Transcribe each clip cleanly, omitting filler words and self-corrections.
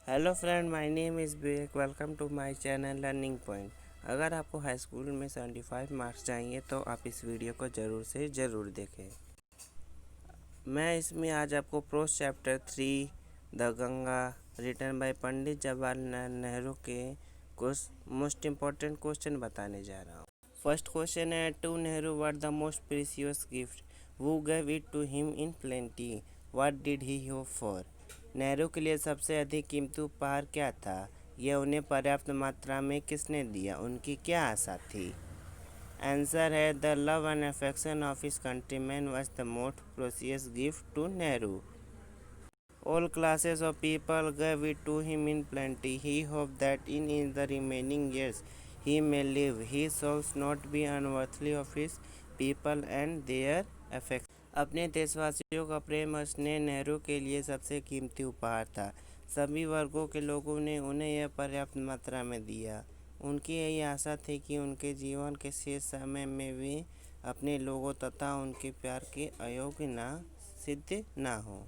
Hello friend, my name is Vivek. Welcome to my channel learning point. अगर आपको high school में 75 marks चाहिए तो आप इस वीडियो को ज़रूर से ज़रूर देखें। मैं इसमें आज आपको prose chapter 3 the Ganga written by Pandit Jawaharlal Nehru के कुछ मोस्ट इम्पॉर्टेंट क्वेश्चन बताने जा रहा हूँ। फर्स्ट क्वेश्चन है, to Nehru what the most precious gift who gave it to him in plenty what did he hope for. Nehru के लिए सबसे अधिक कीमती उपहार क्या था? यह उन्हें पर्याप्त मात्रा में किसने दिया? उनकी क्या आशा थी? आंसर है the love and affection of his countryman was the most precious gift to Nehru. All classes of people gave it to him in plenty. He hoped that in the remaining years he may live, he should not be unworthy of his people and their affection. अपने देशवासियों का प्रेम और स्नेह नेहरू के लिए सबसे कीमती उपहार था। सभी वर्गों के लोगों ने उन्हें यह पर्याप्त मात्रा में दिया। उनकी यही आशा थी कि उनके जीवन के शेष समय में वे अपने लोगों तथा उनके प्यार के अयोग्य ना सिद्ध ना हो।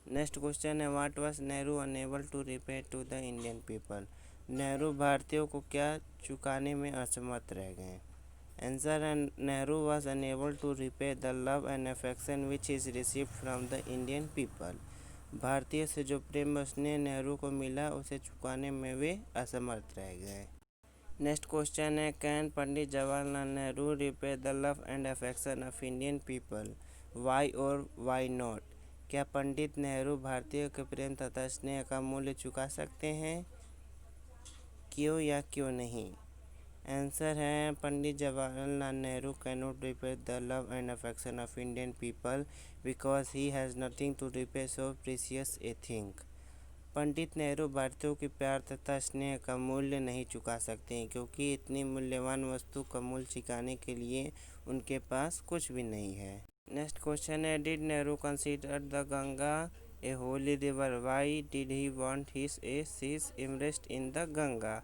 नेक्स्ट क्वेश्चन है, what was Nehru unable to repay to the Indian people. Nehru भारतीयों को क्या चुकाने में असमर्थ रह गए? आंसर है Nehru was unable to repay the love and affection which is received from the Indian people. भारतीय से जो प्रेम और स्नेह नेहरू को मिला उसे चुकाने में वे असमर्थ रह गए। नेक्स्ट क्वेश्चन है, can Pandit Jawaharlal Nehru repay the love and affection of Indian people why और वाई नॉट। क्या पंडित नेहरू भारतीयों के प्रेम तथा स्नेह का मूल्य चुका सकते हैं? क्यों या क्यों नहीं? आंसर है Pandit Jawaharlal Nehru cannot repay the love and affection of Indian people because he has nothing to repay so precious a thing. Pandit Nehru भारतीयों के प्यार तथा स्नेह का मूल्य नहीं चुका सकते हैं क्योंकि इतनी मूल्यवान वस्तु का मूल्य चुकाने के लिए उनके पास कुछ भी नहीं है। नेक्स्ट क्वेश्चन है, did Nehru consider the Ganga a holy river why did he want his ashes immersed in the Ganga.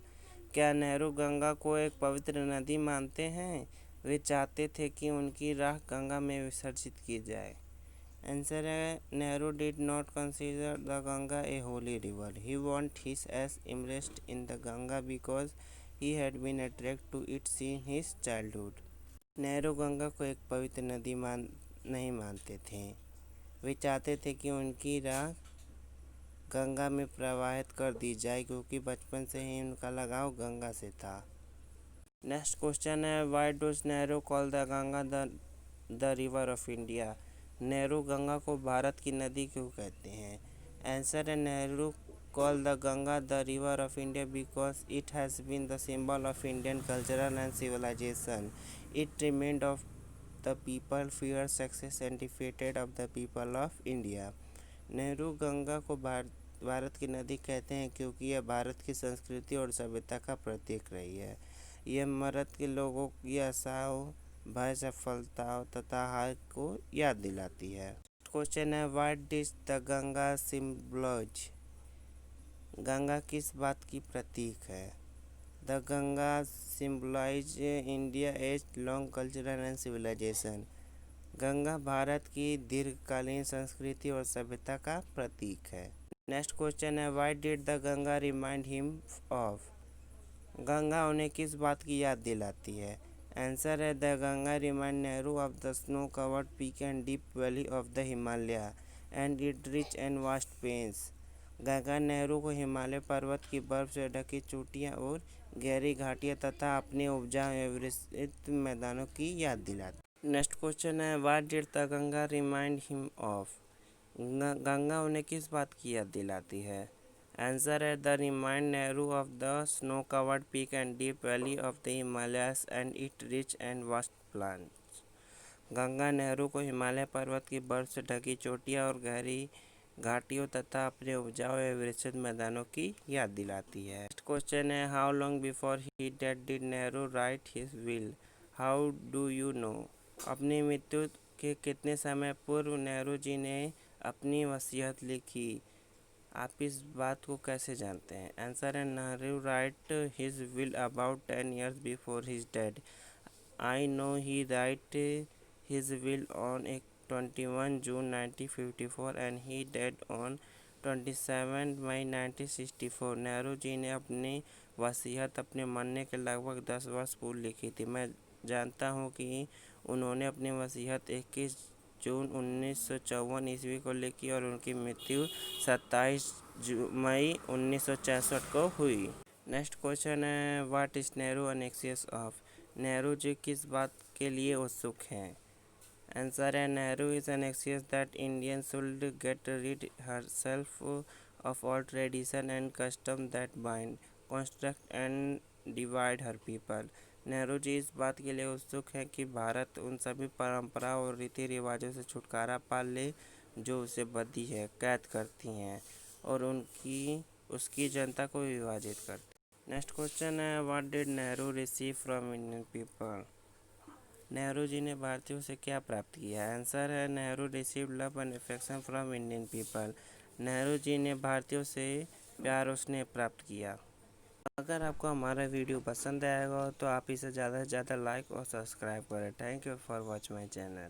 क्या नेहरू गंगा को एक पवित्र नदी मानते हैं? वे चाहते थे कि उनकी राख गंगा में विसर्जित की जाए। आंसर है Nehru did not consider the Ganga a holy river, he want his ashes immersed in the Ganga because he had been attract to it in his childhood. Nehru Ganga को एक पवित्र नदी नहीं मानते थे। वे चाहते थे कि उनकी राख गंगा में प्रवाहित कर दी जाए क्योंकि बचपन से ही उनका लगाव गंगा से था। नेक्स्ट क्वेश्चन है, why does Nehru call the Ganga the river of India. Nehru Ganga को भारत की नदी क्यों कहते हैं? आंसर है Nehru call the Ganga the river of India because it has been the symbol of Indian cultural and civilisation. It remind of the people fear success and defeated of the people of India. Nehru Ganga को भारत की नदी कहते हैं क्योंकि यह भारत की संस्कृति और सभ्यता का प्रतीक रही है। यह भारत के लोगों की आशाओं, भय, सफलताओं तथा हार को याद दिलाती है। क्वेश्चन है, what does the Ganga symbolise. Ganga किस बात की प्रतीक है? The Ganga symbolise India as long cultural and civilisation. Ganga Bharat की दीर्घकालीन संस्कृति और सभ्यता का प्रतीक है। नेक्स्ट क्वेश्चन है, why did the Ganga remind him of. Ganga उन्हें किस बात की याद दिलाती है? आंसर है the Ganga remind Nehru of the snow covered peak and deep valley of the Himalaya and it rich and vast plains. Ganga Nehru को हिमालय पर्वत की बर्फ से ढकी चोटियाँ और गहरी घाटियाँ तथा अपने उपजाऊ एवं विस्तृत मैदानों की याद दिलाती। नेक्स्ट क्वेश्चन है, what did the Ganga remind him of. Ganga उन्हें किस बात की याद दिलाती है? आंसर है the remind Nehru of the snow covered peak and deep valley of the Himalayas and it rich and vast plans. Ganga Nehru को हिमालय पर्वत की बर्फ से ढकी चोटियाँ और गहरी घाटियों तथा अपने उपजाऊ एवं विस्तृत मैदानों की याद दिलाती है। नेक्स्ट क्वेश्चन है, how long before he dead did Nehru right his will. How do you know. अपनी मृत्यु के कितने समय पूर्व नेहरू जी ने अपनी वसीयत लिखी? आप इस बात को कैसे जानते हैं? आंसर है Nehru right his will about 10 years before his dead. I know he right his will on 21 June 1954 and he died on 27 मई 1964 नेहरू जी ने अपनी वसीयत अपने मरने के लगभग 10 वर्ष पूर्व लिखी थी। मैं जानता हूँ कि उन्होंने अपनी वसीयत 21 जून 1954 ईस्वी को लिखी और उनकी मृत्यु 27 मई 1966 को हुई। नेक्स्ट क्वेश्चन है, what is Nehru anxious of? Nehru ji किस बात के लिए उत्सुक हैं? आंसर है, Nehru is anxious that Indian should get rid herself of all tradition and custom that bind, construct and divide her people। Nehru ji इस बात के लिए उत्सुक हैं कि भारत उन सभी परंपरा और रीति रिवाजों से छुटकारा पा ले जो उसे बंधी है, कैद करती हैं और उसकी जनता को विभाजित करती। नेक्स्ट क्वेश्चन है, what did Nehru receive from Indian people? Nehru ji ने भारतीयों से क्या प्राप्त किया? आंसर है, Nehru receive love and affection from Indian people. Nehru ji ने भारतीयों से प्यार और स्नेह प्राप्त किया। अगर आपको हमारा वीडियो पसंद आएगा तो आप इसे ज़्यादा से ज़्यादा लाइक और सब्सक्राइब करें। Thank you for watch my channel.